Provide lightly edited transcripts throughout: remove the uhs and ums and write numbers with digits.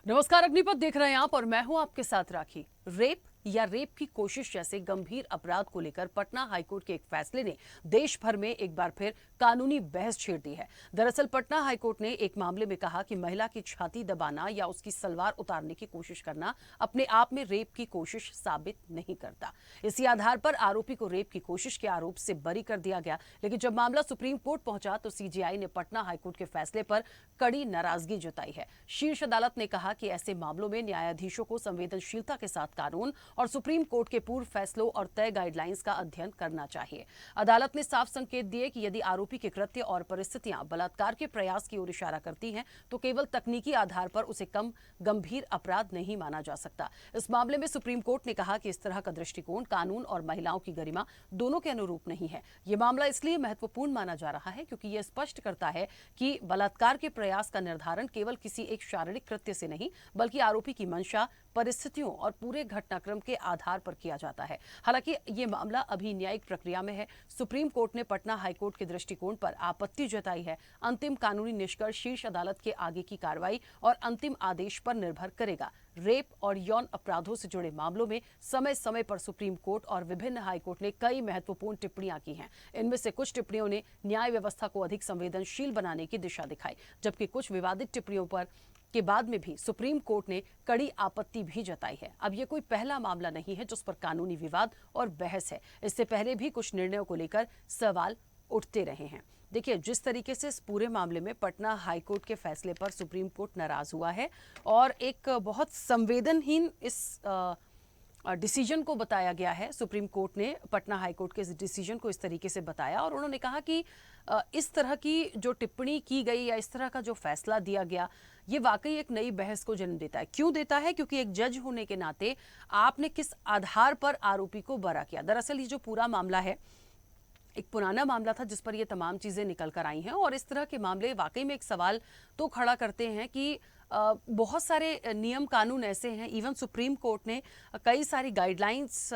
नमस्कार, अग्निपथ देख रहे हैं आप और मैं हूं आपके साथ राखी। रेप या रेप की कोशिश जैसे गंभीर अपराध को लेकर पटना हाईकोर्ट के एक फैसले ने देश भर में एक बार फिर कानूनी बहस छेड़ दी है। दरअसल पटना हाईकोर्ट ने एक मामले में कहा कि महिला की छाती दबाना या उसकी सलवार उतारने की कोशिश करना अपने आप में रेप की कोशिश साबित नहीं करता। इसी आधार पर आरोपी को रेप की कोशिश के आरोप से बरी कर दिया गया। लेकिन जब मामला सुप्रीम कोर्ट पहुंचा तो सीजेआई ने पटना हाईकोर्ट के फैसले पर कड़ी नाराजगी जताई है। शीर्ष अदालत ने कहा कि ऐसे मामलों में न्यायाधीशों को संवेदनशीलता के साथ कानून और सुप्रीम कोर्ट के पूर्व फैसलों और तय गाइडलाइंस का अध्ययन करना चाहिए। अदालत ने साफ संकेत दिए कि यदि आरोपी के कृत्य और परिस्थितियां बलात्कार के प्रयास की ओर इशारा करती हैं तो केवल तकनीकी आधार पर उसे कम गंभीर अपराध नहीं माना जा सकता। इस मामले में सुप्रीम कोर्ट ने कहा कि इस तरह का दृष्टिकोण कानून और महिलाओं की गरिमा दोनों के अनुरूप नहीं है। यह मामला इसलिए महत्वपूर्ण माना जा रहा है क्योंकि यह स्पष्ट करता है कि बलात्कार के प्रयास का निर्धारण केवल किसी एक शारीरिक कृत्य से नहीं बल्कि आरोपी की मंशा, परिस्थितियों और पूरे घटनाक्रम के आधार पर किया जाता है। हालांकि ये मामला अभी न्यायिक प्रक्रिया में है। सुप्रीम कोर्ट ने पटना हाईकोर्ट के दृष्टिकोण पर आपत्ति जताई है। अंतिम कानूनी निष्कर्ष शीर्ष अदालत के आगे की कार्रवाई और अंतिम आदेश पर निर्भर करेगा। रेप और यौन अपराधों से जुड़े मामलों में समय समय पर सुप्रीम कोर्ट और विभिन्न हाईकोर्ट ने कई महत्वपूर्ण टिप्पणियां की हैं। इनमें से कुछ टिप्पणियों ने न्याय व्यवस्था को अधिक संवेदनशील बनाने की दिशा दिखाई, जबकि कुछ विवादित टिप्पणियों पर के बाद में भी सुप्रीम कोर्ट ने कड़ी आपत्ति भी जताई है। अब यह कोई पहला मामला नहीं है जिस पर कानूनी विवाद और बहस है। इससे पहले भी कुछ निर्णयों को लेकर सवाल उठते रहे हैं। देखिए, जिस तरीके से इस पूरे मामले में पटना हाईकोर्ट के फैसले पर सुप्रीम कोर्ट नाराज हुआ है और एक बहुत संवेदनहीन इस डिसीजन को बताया गया है। सुप्रीम कोर्ट ने पटना हाईकोर्ट के इस डिसीजन को इस तरीके से बताया और उन्होंने कहा कि इस तरह की जो टिप्पणी की गई या इस तरह का जो फैसला दिया गया ये वाकई एक नई बहस को जन्म देता है। क्यों देता है? क्योंकि एक जज होने के नाते आपने किस आधार पर आरोपी को बरा किया। दरअसल ये जो पूरा मामला है एक पुराना मामला था जिस पर ये तमाम चीजें निकल कर आई हैं और इस तरह के मामले वाकई में एक सवाल तो खड़ा करते हैं कि बहुत सारे नियम कानून ऐसे हैं, इवन सुप्रीम कोर्ट ने कई सारी गाइडलाइंस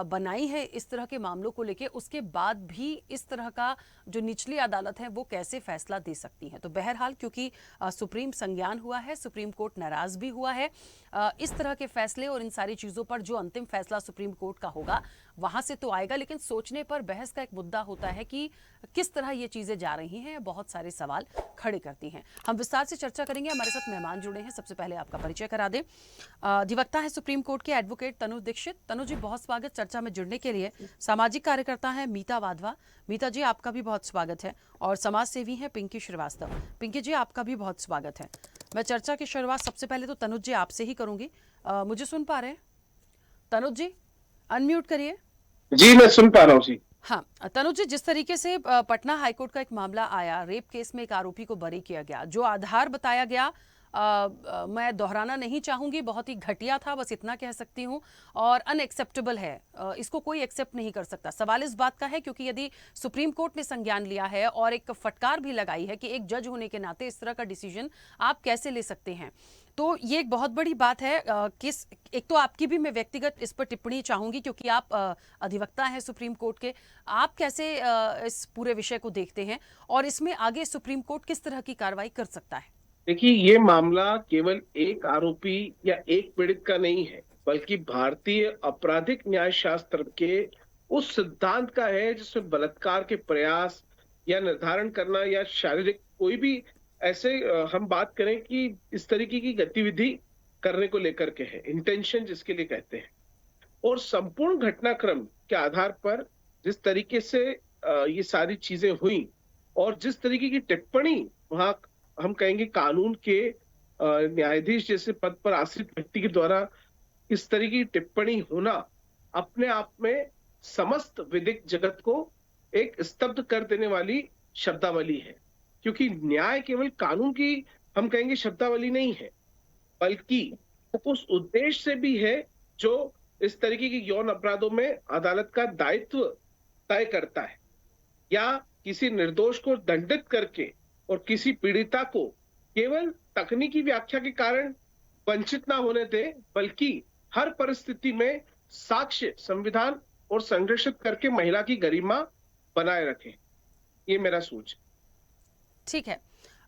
बनाई है इस तरह के मामलों को लेके, उसके बाद भी इस तरह का जो निचली अदालत है वो कैसे फैसला दे सकती है। तो बहरहाल क्योंकि सुप्रीम संज्ञान हुआ है, सुप्रीम कोर्ट नाराज भी हुआ है, इस तरह के फैसले और इन सारी चीज़ों पर जो अंतिम फैसला सुप्रीम कोर्ट का होगा वहां से तो आएगा, लेकिन सोचने पर बहस का एक मुद्दा होता है कि किस तरह ये चीजें जा रही हैं, बहुत सारे सवाल खड़े करती हैं। हम विस्तार से चर्चा करेंगे। हमारे साथ मेहमान जुड़े हैं। सबसे पहले आपका परिचय करा दें। अधिवक्ता है सुप्रीम कोर्ट के एडवोकेट तनु दीक्षित। तनु जी, बहुत स्वागत चर्चा में जुड़ने के लिए। सामाजिक कार्यकर्ता है मीता वाधवा। मीता जी, आपका भी बहुत स्वागत है। और समाज सेवी है पिंकी श्रीवास्तव। पिंकी जी, आपका भी बहुत स्वागत है। मैं चर्चा की शुरुआत सबसे पहले तो तनुज जी आपसे ही करूंगी। मुझे सुन पा रहे हैं तनुज जी? अनम्यूट करिए। जी मैं सुन पा रहा हूँ जी। हाँ तनुज जी, जिस तरीके से पटना हाईकोर्ट का एक मामला आया, रेप केस में एक आरोपी को बरी किया गया, जो आधार बताया गया मैं दोहराना नहीं चाहूंगी, बहुत ही घटिया था, बस इतना कह सकती हूँ, और अनएक्सेप्टेबल है। इसको कोई एक्सेप्ट नहीं कर सकता। सवाल इस बात का है क्योंकि यदि सुप्रीम कोर्ट ने संज्ञान लिया है और एक फटकार भी लगाई है कि एक जज होने के नाते इस तरह का डिसीजन आप कैसे ले सकते हैं, तो ये एक बहुत बड़ी बात है। किस एक तो आपकी भी मैं व्यक्तिगत इस पर टिप्पणी चाहूंगी क्योंकि आप अधिवक्ता हैं सुप्रीम कोर्ट के। आप कैसे इस पूरे विषय को देखते हैं और इसमें आगे सुप्रीम कोर्ट किस तरह की कार्रवाई कर सकता है? देखिए, ये मामला केवल एक आरोपी या एक पीड़ित का नहीं है, बल्कि भारतीय आपराधिक न्याय शास्त्र के उस सिद्धांत का है जिसमें बलात्कार के प्रयास या निर्धारण करना या शारीरिक कोई भी ऐसे हम बात करें कि इस तरीके की गतिविधि करने को लेकर के है, इंटेंशन जिसके लिए कहते हैं। और संपूर्ण घटनाक्रम के आधार पर जिस तरीके से ये सारी चीजें हुई और जिस तरीके की टिप्पणी वहां हम कहेंगे कानून के न्यायाधीश जैसे पद पर आश्रित व्यक्ति के द्वारा इस तरह की टिप्पणी होना अपने आप में समस्त विधिक जगत को एक स्तब्ध कर देने वाली शब्दावली है। क्योंकि न्याय केवल कानून की हम कहेंगे शब्दावली नहीं है, बल्कि उस उद्देश्य से भी है जो इस तरीके के यौन अपराधों में अदालत का दायित्व तय करता है, या किसी निर्दोष को दंडित करके और किसी पीड़िता को केवल तकनीकी व्याख्या के कारण वंचित ना होने दे, बल्कि हर परिस्थिति में साक्ष्य संविधान और संरक्षित करके महिला की गरिमा बनाए रखे। ये मेरा सोच। ठीक है।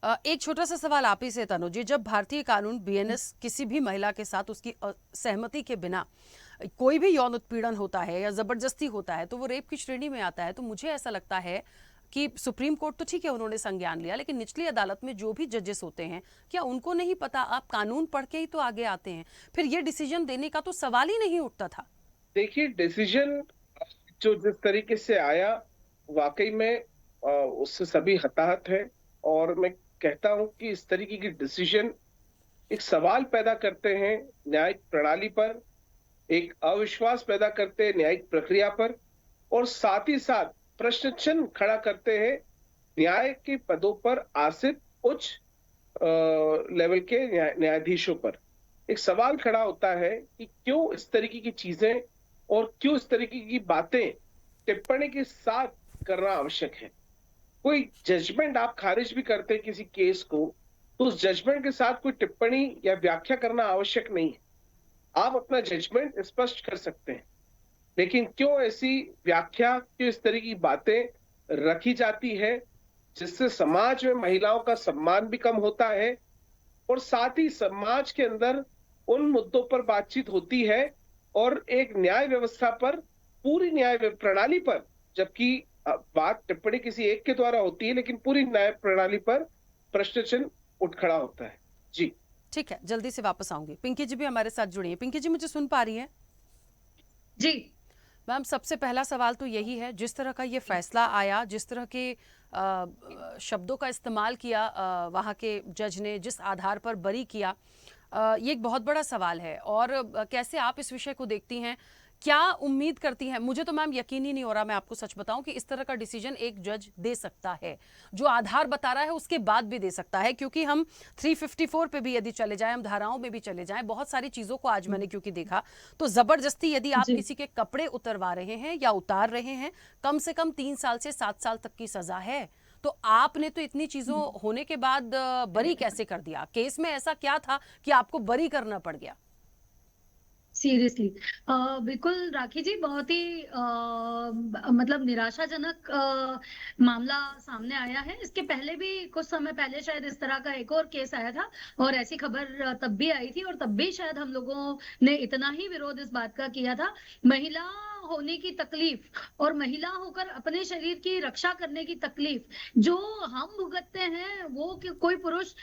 एक छोटा सा सवाल आप ही से तनु जी, जब भारतीय कानून बीएनएस किसी भी महिला के साथ उसकी सहमति के बिना कोई भी यौन उत्पीड़न होता है या जबरदस्ती होता है तो वो रेप की श्रेणी में आता है, तो मुझे ऐसा लगता है कि सुप्रीम कोर्ट तो ठीक है उन्होंने संज्ञान लिया, लेकिन निचली अदालत में जो भी जजेस होते हैं क्या उनको नहीं पता? आप कानून पढ़ के ही तो आगे आते हैं, फिर ये डिसीजन देने का तो सवाल ही नहीं उठता था। देखिए, डिसीजन जो जिस तरीके से आया, वाकई में उससे सभी हताहत है। और मैं कहता हूं कि इस तरीके की डिसीजन एक सवाल पैदा करते हैं न्यायिक प्रणाली पर, एक अविश्वास पैदा करते हैं न्यायिक प्रक्रिया पर, और साथ ही साथ प्रश्न चिन्ह खड़ा करते हैं न्याय के पदों पर आसीन उच्च लेवल के न्यायाधीशों पर। एक सवाल खड़ा होता है कि क्यों इस तरीके की चीजें और क्यों इस तरीके की बातें टिप्पणी के साथ करना आवश्यक है। कोई जजमेंट आप खारिज भी करते हैं किसी केस को, तो उस जजमेंट के साथ कोई टिप्पणी या व्याख्या करना आवश्यक नहीं है। आप अपना जजमेंट स्पष्ट कर सकते हैं, लेकिन क्यों ऐसी व्याख्या, क्यों इस तरह की बातें रखी जाती है जिससे समाज में महिलाओं का सम्मान भी कम होता है, और साथ ही समाज के अंदर उन मुद्दों पर बातचीत होती है और एक न्याय व्यवस्था पर, पूरी न्याय प्रणाली पर, जबकि बात टिप्पणी किसी एक के द्वारा होती है लेकिन पूरी न्याय प्रणाली पर प्रश्न चिन्ह उठ खड़ा होता है। जी ठीक है, जल्दी से वापस आऊंगी। पिंकी जी भी हमारे साथ जुड़ी है। पिंकी जी, मुझे सुन पा रही है? जी। मैम, सबसे पहला सवाल तो यही है, जिस तरह का ये फैसला आया, जिस तरह के शब्दों का इस्तेमाल किया वहाँ के जज ने, जिस आधार पर बरी किया, ये एक बहुत बड़ा सवाल है। और कैसे आप इस विषय को देखती हैं, क्या उम्मीद करती हैं? मुझे तो मैम यकीन ही नहीं हो रहा, मैं आपको सच बताऊं, कि इस तरह का डिसीजन एक जज दे सकता है। जो आधार बता रहा है उसके बाद भी दे सकता है, क्योंकि हम 354 पे भी यदि चले जाएं, हम धाराओं में भी चले जाएं, बहुत सारी चीज़ों को आज मैंने क्योंकि देखा, तो ज़बरदस्ती यदि आप जी। किसी के कपड़े उतरवा रहे हैं या उतार रहे हैं, कम से कम 3 साल से 7 साल तक की सज़ा है। तो आपने तो इतनी चीज़ों होने के बाद बरी कैसे कर दिया? केस में ऐसा क्या था कि आपको बरी करना पड़ गया? सीरियसली बिल्कुल राखी जी, बहुत ही मतलब निराशाजनक मामला सामने आया है। इसके पहले भी कुछ समय पहले शायद इस तरह का एक और केस आया था और ऐसी खबर तब भी आई थी, और तब भी शायद हम लोगों ने इतना ही विरोध इस बात का किया था। महिला होने की तकलीफ और महिला होकर अपने शरीर की रक्षा करने की तकलीफ जो हम भुगतते हैं, वो कोई पुरुष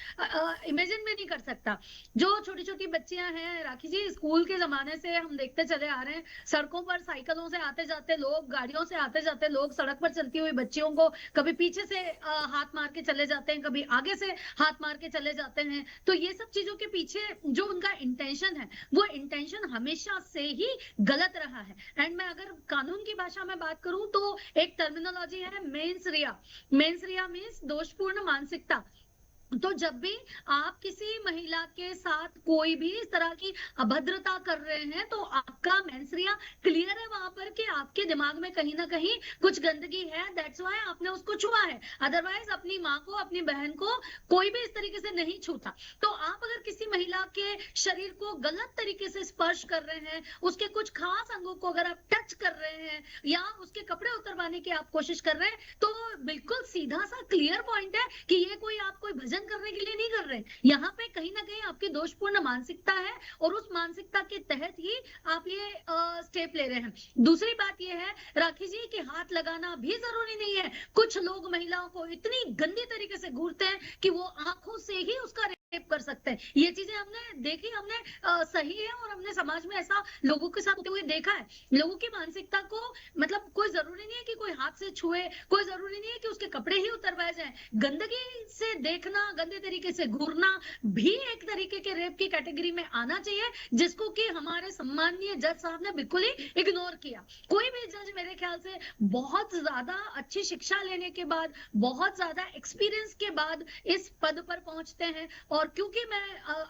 इमेजिन भी नहीं कर सकता। जो छोटी छोटी बच्चियां हैं राखी जी, स्कूल के जमाने से हम देखते चले आ रहे हैं, सड़कों पर साइकिलों से आते जाते लोग, गाड़ियों से आते जाते लोग, सड़क पर चलती हुई बच्चियों को कभी पीछे से हाथ मार के चले जाते हैं, कभी आगे से हाथ मार के चले जाते हैं। तो ये सब चीजों के पीछे जो उनका इंटेंशन है, वो इंटेंशन हमेशा से ही गलत रहा है। एंड मैं अगर कानून की भाषा में बात करूं तो एक टर्मिनोलॉजी है मेंस रिया। मेंस रिया मीन्स दोषपूर्ण मानसिकता। तो जब भी आप किसी महिला के साथ कोई भी इस तरह की अभद्रता कर रहे हैं, तो आपका मेंसरिया क्लियर है वहां पर कि आपके दिमाग में कहीं ना कहीं कुछ गंदगी है, दैट्स व्हाई आपने उसको छुआ है। अदरवाइज अपनी माँ को, अपनी बहन को कोई भी इस तरीके से नहीं छूता। तो आप अगर किसी महिला के शरीर को गलत तरीके से स्पर्श कर रहे हैं, उसके कुछ खास अंगों को अगर आप टच कर रहे हैं या उसके कपड़े उतरवाने की आप कोशिश कर रहे हैं, तो बिल्कुल सीधा सा क्लियर पॉइंट है कि ये कोई आप कोई भजन करने के लिए नहीं कर रहे। यहाँ पे कहीं ना कहीं आपकी दोषपूर्ण मानसिकता है और उस मानसिकता के तहत ही आप ये स्टेप ले रहे हैं। दूसरी बात ये है राखी जी कि हाथ लगाना भी जरूरी नहीं है। कुछ लोग महिलाओं को इतनी गंदी तरीके से घूरते हैं कि वो आंखों से ही उसका रेप कर सकते हैं। ये चीजें हमने देखी, हमने सही है, और हमने समाज में ऐसा लोगों के साथ होते हुए देखा है। लोगों की मानसिकता को मतलब कोई जरूरी नहीं है कि कोई हाथ से छुए, कोई जरूरी नहीं है कि उसके कपड़े ही उतरवाए जाए। गंदगी से देखना, गंदे तरीके से घूरना भी एक तरीके के रेप की कैटेगरी में आना चाहिए, जिसको कि हमारे सम्माननीय जज साहब ने बिल्कुल ही इग्नोर किया। कोई भी जज मेरे ख्याल से बहुत ज्यादा अच्छी शिक्षा लेने के बाद, बहुत ज्यादा एक्सपीरियंस के बाद इस पद पर पहुंचते हैं। और क्योंकि मैं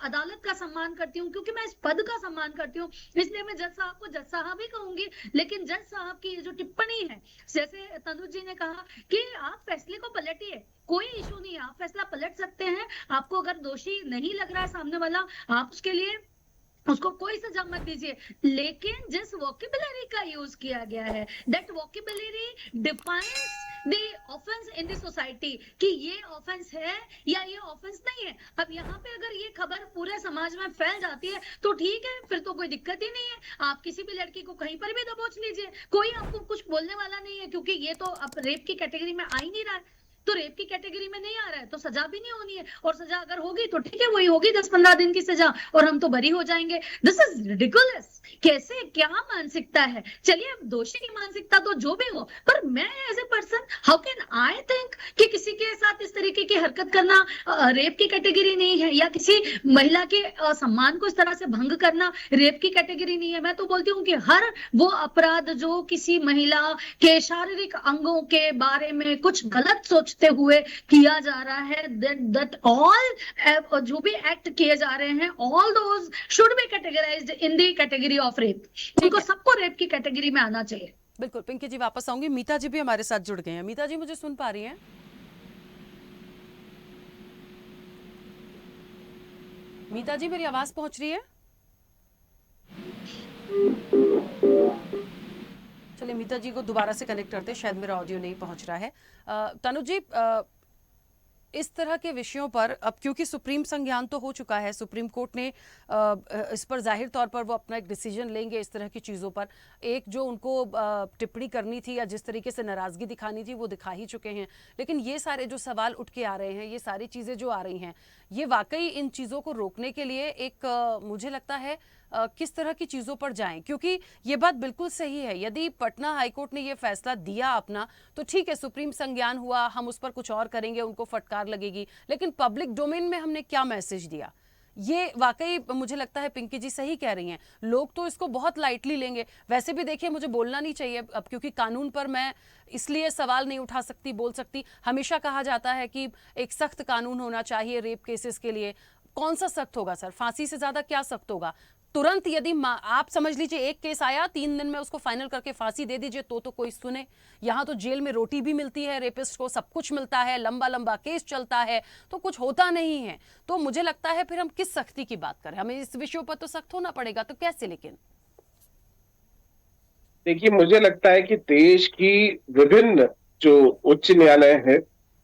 अदालत का सम्मान करती हूँ, क्योंकि मैं इस पद का सम्मान करती हूँ, इसलिए मैं जज साहब को जज साहब ही कहूंगी। लेकिन जज साहब की जो टिप्पणी है, जैसे तनुज जी ने कहा कि आप फैसले को पलटिए, कोई इशू नहीं है, आप फैसला पलट सकते हैं। आपको अगर दोषी नहीं लग रहा है सामने वाला, आप उसके लिए उसको कोई सजा मत दीजिए। लेकिन जिस वोकेबुलरी का यूज किया गया है, that vocabulary defines the offence in the society कि ये ऑफेंस है या ये ऑफेंस नहीं है। अब यहाँ पे अगर ये खबर पूरे समाज में फैल जाती है तो ठीक है, फिर तो कोई दिक्कत ही नहीं है। आप किसी भी लड़की को कहीं पर भी दबोच लीजिए, कोई आपको कुछ बोलने वाला नहीं है, क्योंकि ये तो अब रेप की कैटेगरी में आ ही नहीं रहा है। तो रेप की कैटेगरी में नहीं आ रहा है तो सजा भी नहीं होनी है, और सजा अगर होगी तो ठीक है, वही होगी 10-15 दिन की सजा, और हम तो बरी हो जाएंगे। This is ridiculous. कैसे, क्या मानसिकता है? चलिए, अब दोषी की मानसिकता तो जो भी हो, पर मैं as a person how can I think कि किसी के साथ इस तरीके की हरकत करना रेप की कैटेगरी नहीं है, या किसी महिला के सम्मान को इस तरह से भंग करना रेप की कैटेगरी नहीं है। मैं तो बोलती हूँ कि हर वो अपराध जो किसी महिला के शारीरिक अंगों के बारे में कुछ गलत सोचते हुए किया जा रहा है, that all जो भी एक्ट किए जा रहे हैं, all those should be categorized in the category of rape। उनको सबको रेप की कैटेगरी में आना चाहिए। बिल्कुल पिंकी जी, वापस आऊंगी। मीता जी भी हमारे साथ जुड़ गए हैं। मीता जी, मुझे सुन पा रही हैं? मीता जी, मेरी आवाज पहुंच रही है? चलिए, मीता जी को दोबारा से कनेक्ट करते हैं, शायद मेरा ऑडियो नहीं पहुंच रहा है। तनुज जी, इस तरह के विषयों पर अब क्योंकि सुप्रीम संज्ञान तो हो चुका है, सुप्रीम कोर्ट ने इस पर जाहिर तौर पर वो अपना एक डिसीजन लेंगे इस तरह की चीज़ों पर। एक जो उनको टिप्पणी करनी थी या जिस तरीके से नाराज़गी दिखानी थी वो दिखा ही चुके हैं, लेकिन ये सारे जो सवाल उठ के आ रहे हैं, ये सारी चीज़ें जो आ रही हैं, ये वाकई इन चीज़ों को रोकने के लिए एक मुझे लगता है किस तरह की चीज़ों पर जाएं, क्योंकि ये बात बिल्कुल सही है। यदि पटना हाईकोर्ट ने ये फैसला दिया अपना तो ठीक है, सुप्रीम संज्ञान हुआ, हम उस पर कुछ और करेंगे, उनको फटकार लगेगी, लेकिन पब्लिक डोमेन में हमने क्या मैसेज दिया? ये वाकई मुझे लगता है पिंकी जी सही कह रही हैं, लोग तो इसको बहुत लाइटली लेंगे। वैसे भी देखिए, मुझे बोलना नहीं चाहिए अब, क्योंकि कानून पर मैं इसलिए सवाल नहीं उठा सकती, बोल सकती। हमेशा कहा जाता है कि एक सख्त कानून होना चाहिए रेप केसेस के लिए। कौन सा सख्त होगा सर? फांसी से ज्यादा क्या सख्त होगा? तुरंत यदि आप समझ लीजिए एक केस आया, 3 दिन में उसको फाइनल करके फांसी दे दीजिए तो कोई सुने। यहाँ तो जेल में रोटी भी मिलती है रेपिस्ट को, सब कुछ मिलता है, लंबा लंबा केस चलता है, तो कुछ होता नहीं है। तो मुझे लगता है फिर हम किस सख्ती की बात करें? हमें इस विषयों पर तो सख्त होना पड़ेगा, तो कैसे? लेकिन देखिए, मुझे लगता है कि देश की विभिन्न जो उच्च न्यायालय है,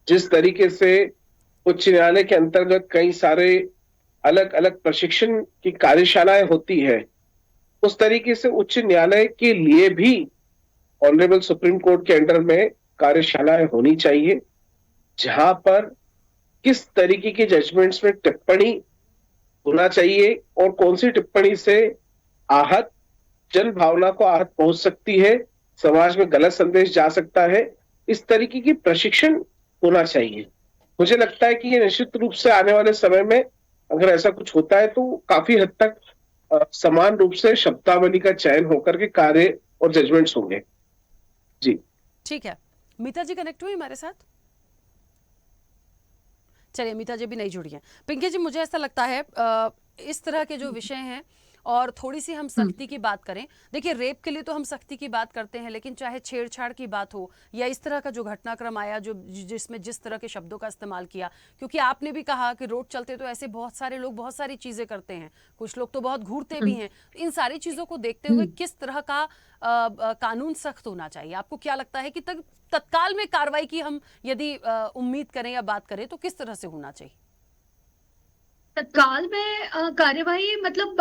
जिस तरीके से उच्च न्यायालय के अंतर्गत कई सारे अलग अलग प्रशिक्षण की कार्यशालाएं होती है, उस तरीके से उच्च न्यायालय के लिए भी ऑनरेबल सुप्रीम कोर्ट के अंडर में कार्यशालाएं होनी चाहिए, जहां पर किस तरीके के जजमेंट्स में टिप्पणी होना चाहिए और कौन सी टिप्पणी से आहत जन भावना को आहत पहुंच सकती है, समाज में गलत संदेश जा सकता है, इस तरीके की प्रशिक्षण होना चाहिए। मुझे लगता है कि ये निश्चित रूप से आने वाले समय में अगर ऐसा कुछ होता है तो काफी हद तक समान रूप से शब्दावली का चयन होकर के कार्य और जजमेंट्स होंगे। जी ठीक है। मीता जी कनेक्ट हुई हमारे साथ? चलिए, मीता जी भी नहीं जुड़ी हैं। पिंकी जी, मुझे ऐसा लगता है इस तरह के जो विषय हैं और थोड़ी सी हम सख्ती की बात करें। देखिए, रेप के लिए तो हम सख्ती की बात करते हैं, लेकिन चाहे छेड़छाड़ की बात हो या इस तरह का जो घटनाक्रम आया, जो जिसमें जिस तरह के शब्दों का इस्तेमाल किया, क्योंकि आपने भी कहा कि रोड चलते तो ऐसे बहुत सारे लोग बहुत सारी चीजें करते हैं, कुछ लोग तो बहुत घूरते भी हैं। इन सारी चीजों को देखते हुए किस तरह का कानून सख्त होना चाहिए? आपको क्या लगता है कि तत्काल में कार्रवाई की हम यदि उम्मीद करें या बात करें तो किस तरह से होना चाहिए? तत्काल में कार्यवाही मतलब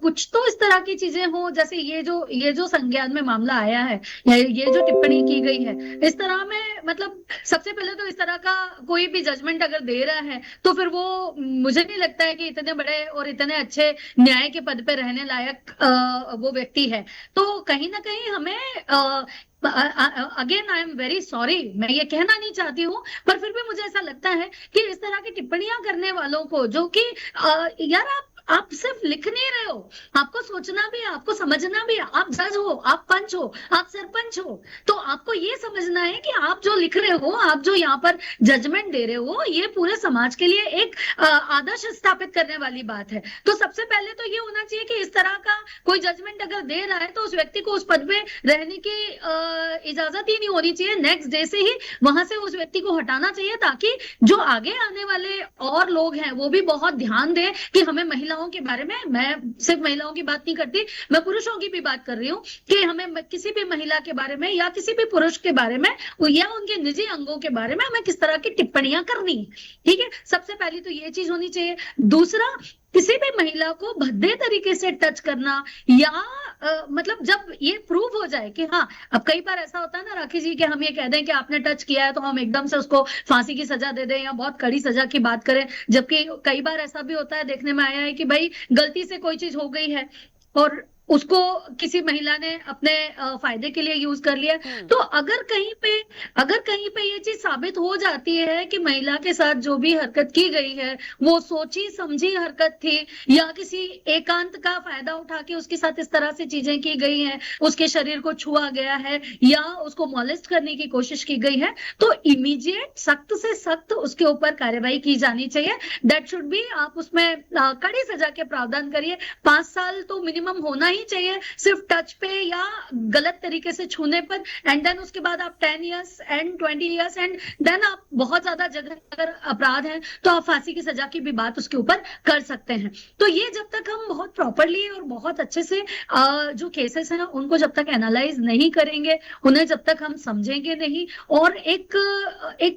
कुछ तो इस तरह की चीजें हो, जैसे ये जो संज्ञान में मामला आया है, ये जो टिप्पणी की गई है, इस तरह में मतलब सबसे पहले तो इस तरह का कोई भी जजमेंट अगर दे रहा है तो फिर वो मुझे नहीं लगता है कि इतने बड़े और इतने अच्छे न्याय के पद पे रहने लायक वो व्यक्ति है। तो कहीं ना कहीं हमें again I am very sorry, मैं ये कहना नहीं चाहती हूँ, पर फिर भी मुझे ऐसा लगता है कि इस तरह की टिप्पणियां करने वालों को, जो कि यार आप सिर्फ लिख नहीं रहे हो, आपको सोचना भी है, आपको समझना भी है। आप जज हो, आप पंच हो, आप सरपंच हो, तो आपको ये समझना है कि आप जो लिख रहे हो, आप जो यहाँ पर जजमेंट दे रहे हो, ये पूरे समाज के लिए एक आदर्श स्थापित करने वाली बात है। तो सबसे पहले तो ये होना चाहिए कि इस तरह का कोई जजमेंट अगर दे रहा है तो उस व्यक्ति को उस पद पे रहने की इजाजत ही नहीं होनी चाहिए। नेक्स्ट डे से ही वहां से उस व्यक्ति को हटाना चाहिए, ताकि जो आगे आने वाले और लोग हैं वो भी बहुत ध्यान दें कि हमें महिला महिलाओं के बारे में, मैं सिर्फ महिलाओं की बात नहीं करती, मैं पुरुषों की भी बात कर रही हूँ कि हमें किसी भी महिला के बारे में या किसी भी पुरुष के बारे में या उनके निजी अंगों के बारे में हमें किस तरह की टिप्पणियां करनी है। ठीक है, सबसे पहली तो ये चीज होनी चाहिए। दूसरा, किसी भी महिला को भद्दे तरीके से टच करना या मतलब जब ये प्रूव हो जाए कि हाँ, अब कई बार ऐसा होता है ना राखी जी कि हम ये कह दें कि आपने टच किया है तो हम एकदम से उसको फांसी की सजा दे दें या बहुत कड़ी सजा की बात करें, जबकि कई बार ऐसा भी होता है, देखने में आया है कि भाई गलती से कोई चीज हो गई है और उसको किसी महिला ने अपने फायदे के लिए यूज कर लिया, तो अगर कहीं पे ये चीज साबित हो जाती है कि महिला के साथ जो भी हरकत की गई है वो सोची समझी हरकत थी या किसी एकांत का फायदा उठा के उसके साथ इस तरह से चीजें की गई हैं, उसके शरीर को छुआ गया है या उसको मॉलेस्ट करने की कोशिश की गई है, तो इमीडिएट सख्त से सख्त उसके ऊपर कार्रवाई की जानी चाहिए। दैट शुड बी, आप उसमें कड़ी सजा के प्रावधान करिए। 5 साल तो मिनिमम होना ही चाहिए सिर्फ टच पे या गलत तरीके से छूने पर, एंड देन उसके बाद आप 10 years and 20 years and then आप बहुत ज्यादा जगह अगर अपराध है तो आप फांसी की सजा की भी बात उसके ऊपर कर सकते हैं। तो ये जब तक हम बहुत प्रॉपरली और बहुत अच्छे से जो केसेस हैं उनको जब तक एनालाइज नहीं करेंगे, उन्हें जब तक हम समझेंगे नहीं, और एक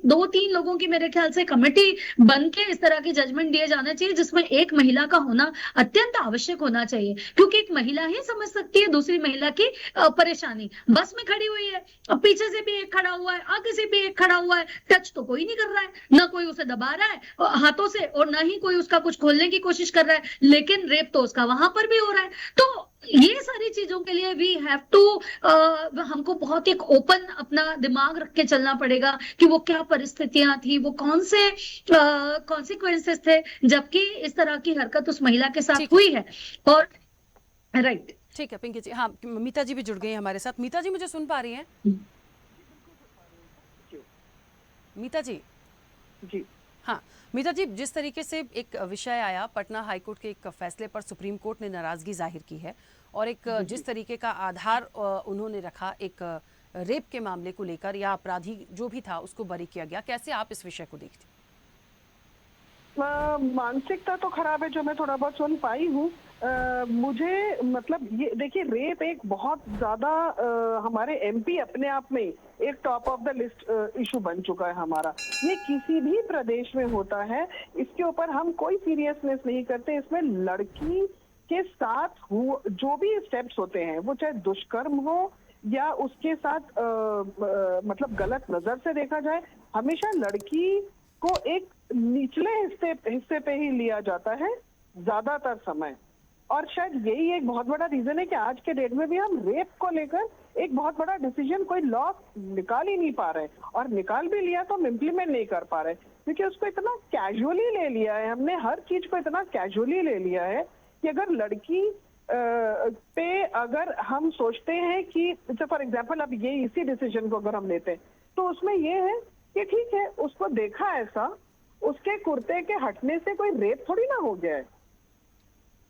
2-3 लोगों की मेरे ख्याल से कमेटी बन के इस तरह की जजमेंट दिए जाने चाहिए जिसमें एक महिला का होना अत्यंत आवश्यक होना चाहिए, क्योंकि एक महिला ही समझ सकती है दूसरी महिला की परेशानी। बस में खड़ी हुई है, अब पीछे से भी एक खड़ा हुआ है, आगे से भी एक खड़ा हुआ है, टच तो कोई नहीं कर रहा है, ना कोई उसे दबा रहा है हाथों से और ना ही कोई उसका कुछ खोलने की कोशिश कर रहा है, लेकिन रेप तो उसका वहां पर भी हो रहा है। तो ये सारी चीजों के लिए वी हैव टू, हमको बहुत एक ओपन अपना दिमाग रख के चलना पड़ेगा कि वो क्या परिस्थितियां थी, वो कौन से कॉन्सिक्वेंसेस थे जबकि इस तरह की हरकत उस महिला के साथ हुई है। और राइट, ठीक है पिंकी जी। हाँ, मीता जी भी जुड़ गई हैं हमारे साथ। मीता जी, मुझे सुन पा रही हैं? मीता जी जी हाँ, मीता जी, जिस तरीके से एक विषय आया, पटना हाईकोर्ट के एक फैसले पर सुप्रीम कोर्ट ने नाराजगी जाहिर की है और एक जिस तरीके का आधार उन्होंने रखा एक रेप के मामले को लेकर या अपराधी जो भी था उसको बरी किया गया, कैसे आप इस विषय को देखते? मानसिकता तो खराब है जो मैं थोड़ा बहुत सुन पाई हूँ। मुझे मतलब ये देखिए, रेप एक बहुत ज्यादा हमारे एमपी अपने आप में एक top of the list issue बन चुका है हमारा। ये किसी भी प्रदेश में होता है, इसके ऊपर हम कोई सीरियसनेस नहीं करते। इसमें लड़की के साथ जो भी स्टेप्स होते हैं, वो चाहे दुष्कर्म हो या उसके साथ मतलब गलत नजर से देखा जाए, हमेशा लड़की को एक निचले हिस्से पे ही लिया जाता है ज्यादातर समय। और शायद यही एक बहुत बड़ा रीजन है कि आज के डेट में भी हम रेप को लेकर एक बहुत बड़ा डिसीजन, कोई लॉ निकाल ही नहीं पा रहे, और निकाल भी लिया तो हम इम्प्लीमेंट नहीं कर पा रहे, क्योंकि उसको इतना कैजुअली ले लिया है हमने, हर चीज को इतना कैजुअली ले लिया है कि अगर लड़की पे अगर हम सोचते हैं कि फॉर एग्जाम्पल अब ये इसी डिसीजन को अगर हम लेते हैं तो उसमें ये है कि ठीक है, उसको देखा ऐसा, उसके कुर्ते के हटने से कोई रेप थोड़ी ना हो गया है।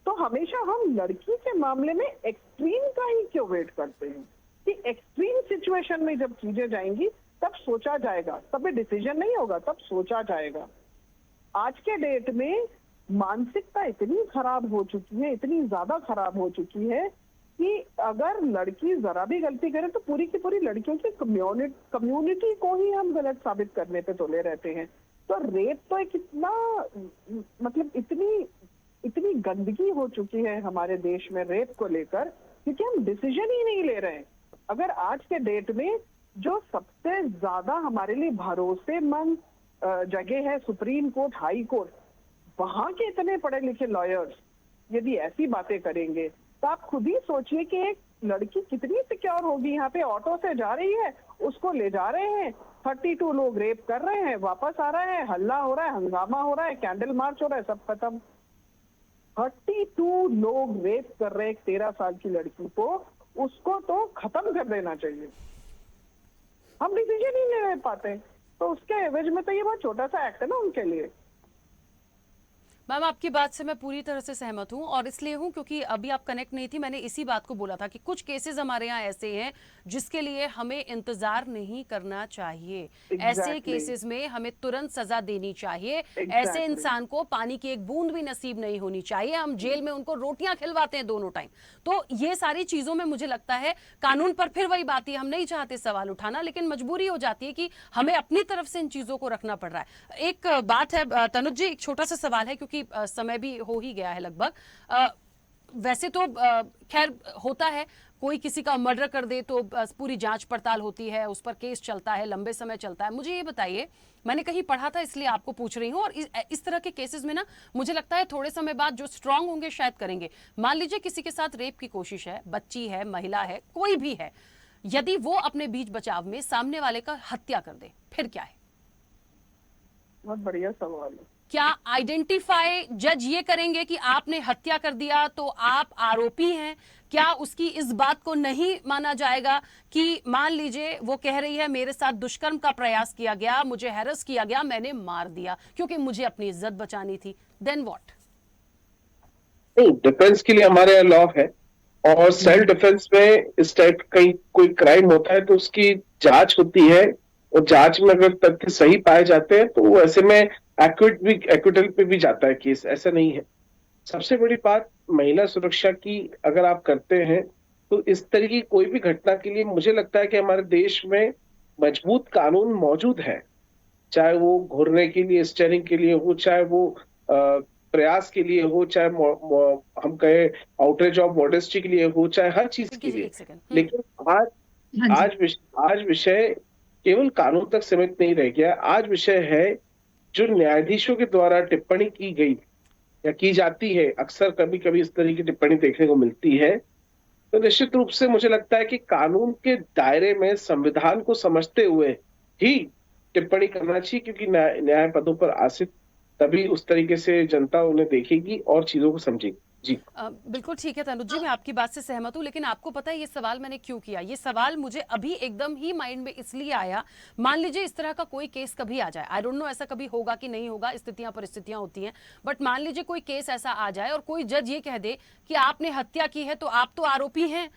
तो हमेशा हम लड़की के मामले में एक्सट्रीम का ही क्यों वेट करते हैं कि एक्सट्रीम सिचुएशन में जब चीजें जाएंगी तब सोचा जाएगा, तब डिसीजन नहीं होगा, तब सोचा जाएगा। आज के डेट में मानसिकता इतनी खराब हो चुकी है, इतनी ज्यादा खराब हो चुकी है कि अगर लड़की जरा भी गलती करे तो पूरी की पूरी लड़कियों की कम्युनिटी को ही हम गलत साबित करने पे तुले रहते हैं। तो रेप तो एक इतना मतलब इतनी गंदगी हो चुकी है हमारे देश में रेप को लेकर, क्योंकि हम डिसीजन ही नहीं ले रहे हैं। अगर आज के डेट में जो सबसे ज्यादा हमारे लिए भरोसेमंद जगह है सुप्रीम कोर्ट, हाई कोर्ट, वहां के इतने पढ़े लिखे लॉयर्स यदि ऐसी बातें करेंगे तो आप खुद ही सोचिए कि एक लड़की कितनी सिक्योर होगी। यहाँ पे ऑटो से जा रही है, उसको ले जा रहे हैं, 32 लोग रेप कर रहे हैं, वापस आ रहे हैं, हल्ला हो रहा है, हंगामा हो रहा है, कैंडल मार्च हो रहा है, सब खत्म। 32 लोग रेप कर रहे हैं एक 13 साल की लड़की को, उसको तो खत्म कर देना चाहिए। हम डिसीजन ही नहीं ले पाते, तो उसके एवज में तो ये बहुत छोटा सा एक्ट है ना उनके लिए। मैम आपकी बात से मैं पूरी तरह से सहमत हूं और इसलिए हूं क्योंकि अभी आप कनेक्ट नहीं थी, मैंने इसी बात को बोला था कि कुछ केसेस हमारे यहाँ ऐसे हैं जिसके लिए हमें इंतजार नहीं करना चाहिए। ऐसे Exactly. केसेस में हमें तुरंत सजा देनी चाहिए। ऐसे Exactly. इंसान को पानी की एक बूंद भी नसीब नहीं होनी चाहिए। हम जेल में उनको रोटियां खिलवाते हैं दोनों टाइम। तो ये सारी चीजों में मुझे लगता है कानून पर फिर वही बात है, हम नहीं चाहते सवाल उठाना, लेकिन मजबूरी हो जाती है कि हमें अपनी तरफ से इन चीजों को रखना पड़ रहा है। एक बात है तनुज जी, एक छोटा सा सवाल है क्योंकि समय भी हो ही गया है लगभग। वैसे तो खैर होता है, कोई किसी का मर्डर कर दे तो पूरी जांच पड़ताल होती है, उस पर केस चलता है, लंबे समय चलता है। मुझे ये बताइए, मैंने कहीं पढ़ा था इसलिए आपको पूछ रही हूँ, और इस तरह के केसेस में ना मुझे लगता है थोड़े समय बाद जो स्ट्रांग होंगे शायद करेंगे। मान लीजिए किसी के साथ रेप की कोशिश है, बच्ची है, महिला है, कोई भी है, यदि वो अपने बीच बचाव में सामने वाले का हत्या कर दे, फिर क्या है? बहुत बढ़िया सवाल है। क्या आइडेंटिफाई जज ये करेंगे कि आपने हत्या कर दिया तो आप आरोपी हैं? क्या उसकी इस बात को नहीं माना जाएगा कि मान लीजिए वो कह रही है मेरे साथ दुष्कर्म का प्रयास किया गया, मुझे हैरेस किया गया, मैंने मार दिया क्योंकि मुझे अपनी इज्जत बचानी थी, देन व्हाट? नहीं, डिफेंस के लिए हमारे यहाँ लॉ है, और सेल्फ डिफेंस में इस टाइप का कोई क्राइम होता है तो उसकी जांच होती है, और जांच में अगर तथ्य सही पाए जाते हैं तो वो ऐसे में एक्विटल पे भी जाता है केस, ऐसा नहीं है। सबसे बड़ी बात महिला सुरक्षा की अगर आप करते हैं तो इस तरह की कोई भी घटना के लिए मुझे लगता है कि हमारे देश में मजबूत कानून मौजूद है, चाहे वो घूरने के लिए, स्टेयरिंग के लिए हो, चाहे वो प्रयास के लिए हो, चाहे हम कहे आउटरेज ऑफ मॉडेस्टी के लिए हो, चाहे हर चीज के लिए। एक सेकंड। लेकिन हाँ जी। आज विषय केवल कानून तक सीमित नहीं रह गया। आज विषय है जो न्यायाधीशों के द्वारा टिप्पणी की गई या की जाती है, अक्सर कभी कभी इस तरह की टिप्पणी देखने को मिलती है, तो निश्चित रूप से मुझे लगता है कि कानून के दायरे में संविधान को समझते हुए ही टिप्पणी करना चाहिए, क्योंकि न्याय पदों पर आसीन तभी उस तरीके से जनता उन्हें देखेगी और चीजों को समझेगी। जी बिल्कुल ठीक है तनुज जी, मैं आपकी बात से सहमत हूँ, लेकिन आपको पता है ये सवाल मैंने क्यों किया? ये सवाल मुझे अभी एकदम ही माइंड में इसलिए आया, मान लीजिए इस तरह का कोई केस कभी आ जाए, आई डोंट नो ऐसा कभी होगा कि नहीं होगा, स्थितियां परिस्थितियां होती हैं, बट मान लीजिए कोई केस ऐसा आ जाए और कोई जज ये कह दे कि आपने हत्या की है तो आप तो आरोपी हैं,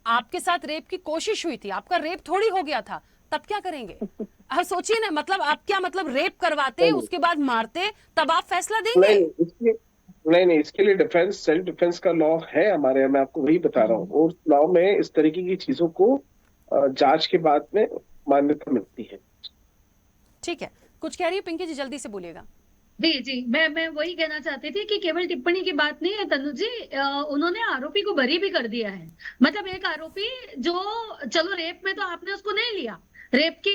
आपके साथ रेप की कोशिश हुई थी, आपका रेप थोड़ी हो गया था, तब क्या करेंगे? हाँ सोचिए ना, मतलब आप क्या मतलब रेप करवाते, उसके बाद मारते, तब आप फैसला देंगे? नहीं, इसके लिए डिफेंस, सेल्फ डिफेंस का लॉ है हमारे यहाँ, मैं आपको वही बता रहा हूँ, और लॉ में इस तरीके की चीजों को जांच के बाद में मान्यता मिलती है। ठीक है, कुछ कह रही है पिंकी जी, जल्दी से बोलिएगा। जी मैं वही कहना चाहती थी कि केवल टिप्पणी की बात नहीं है तनुज जी, उन्होंने आरोपी को बरी भी कर दिया है। मतलब एक आरोपी जो, चलो रेप में तो आपने उसको नहीं लिया, रेप की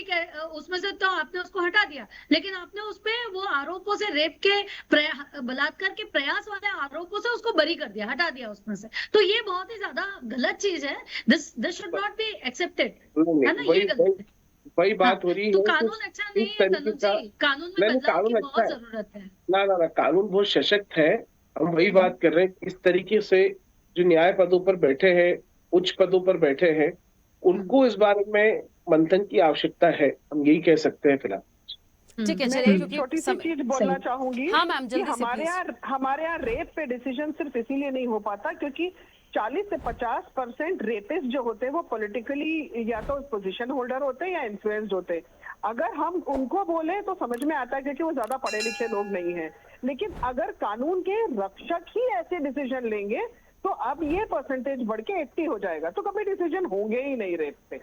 उसमें से तो आपने उसको हटा दिया, लेकिन आपने उसपे वो आरोपों से, रेप के बलात्कार के प्रयास वाले आरोपों से उसको बरी कर दिया, हटा दिया उसमें से। तो ये बहुत ही ज्यादा गलत चीज है, this should not be accepted, है ना? ये गलत है। वही बात हो रही है। तो कानून अच्छा नहीं है तनुज जी, कानून में बदलाव की बहुत जरूरत है। ना, कानून बहुत सशक्त है। हम वही बात कर रहे हैं, इस तरीके से जो न्याय पदों पर बैठे हैं, उच्च पदों पर बैठे हैं, उनको इस बारे में मंथन की आवश्यकता है, हम यही कह सकते हैं फिलहाल। ठीक है, मैं चलिए, एक क्योंकि छोटी सी चीज बोलना चाहूंगी। हाँ मैम, जल्दी से हमारे यहाँ रेप पे डिसीजन सिर्फ इसीलिए नहीं हो पाता क्योंकि 40 से 50% रेपिस्ट जो होते हैं वो पॉलिटिकली या तो पोजीशन होल्डर होते हैं या इन्फ्लुएंस्ड होते हैं। अगर हम उनको बोले तो समझ में आता है क्योंकि वो ज्यादा पढ़े लिखे लोग नहीं हैं, लेकिन अगर कानून के रक्षक ही ऐसे डिसीजन लेंगे तो अब ये परसेंटेज बढ़ के 80 हो जाएगा, तो कभी डिसीजन होंगे ही नहीं रेप पे।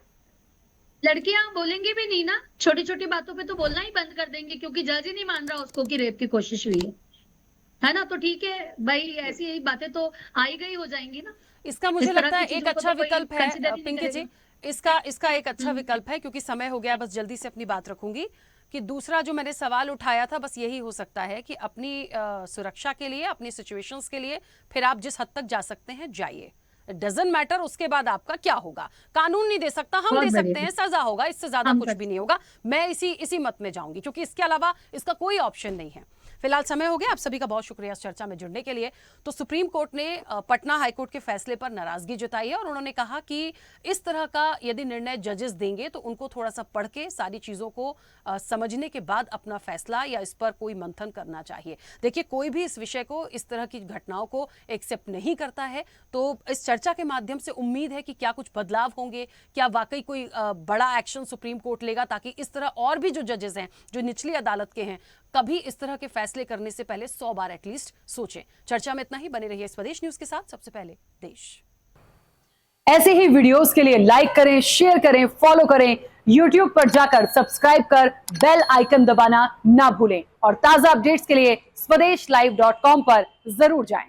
लड़कियां बोलेंगी भी नहीं ना, छोटी छोटी बातों पे तो बोलना ही बंद कर देंगे क्योंकि जज ही नहीं मान रहा उसको कि रेप की कोशिश हुई है ना? तो ठीक है भाई, ऐसी बातें तो आई गई हो जाएंगी ना। इसका मुझे लगता है एक अच्छा विकल्प है पिंकी जी, इसका एक अच्छा विकल्प है, क्योंकि समय हो गया, बस जल्दी से अपनी बात रखूंगी कि दूसरा जो मैंने सवाल उठाया था बस यही हो सकता है कि अपनी सुरक्षा के लिए, अपनी सिचुएशंस के लिए फिर आप जिस हद तक जा सकते हैं जाइए, डजंट मैटर उसके बाद आपका क्या होगा, कानून नहीं दे सकता, हम दे सकते हैं, सजा होगा, इससे ज्यादा कुछ भी नहीं होगा। मैं इसी मत में जाऊंगी क्योंकि इसके अलावा इसका कोई ऑप्शन नहीं है। फिलहाल समय हो गया, आप सभी का बहुत शुक्रिया इस चर्चा में जुड़ने के लिए। तो सुप्रीम कोर्ट ने पटना हाईकोर्ट के फैसले पर नाराजगी जताई है और उन्होंने कहा कि इस तरह का यदि निर्णय जजेस देंगे तो उनको थोड़ा सा पढ़ के सारी चीजों को समझने के बाद अपना फैसला या इस पर कोई मंथन करना चाहिए। देखिए, कोई भी इस विषय को, इस तरह की घटनाओं को एक्सेप्ट नहीं करता है, तो इस चर्चा के माध्यम से उम्मीद है कि क्या कुछ बदलाव होंगे, क्या वाकई कोई बड़ा एक्शन सुप्रीम कोर्ट लेगा, ताकि इस तरह और भी जो जजेस हैं, जो निचली अदालत के हैं, कभी इस तरह के फैसले करने से पहले 100 बार एटलीस्ट सोचें। चर्चा में इतना ही। बने रहिए स्वदेश न्यूज के साथ। सबसे पहले देश। ऐसे ही वीडियोस के लिए लाइक करें, शेयर करें, फॉलो करें, YouTube पर जाकर सब्सक्राइब कर बेल आइकन दबाना ना भूलें और ताजा अपडेट्स के लिए swedeshlive.com पर जरूर जाएं।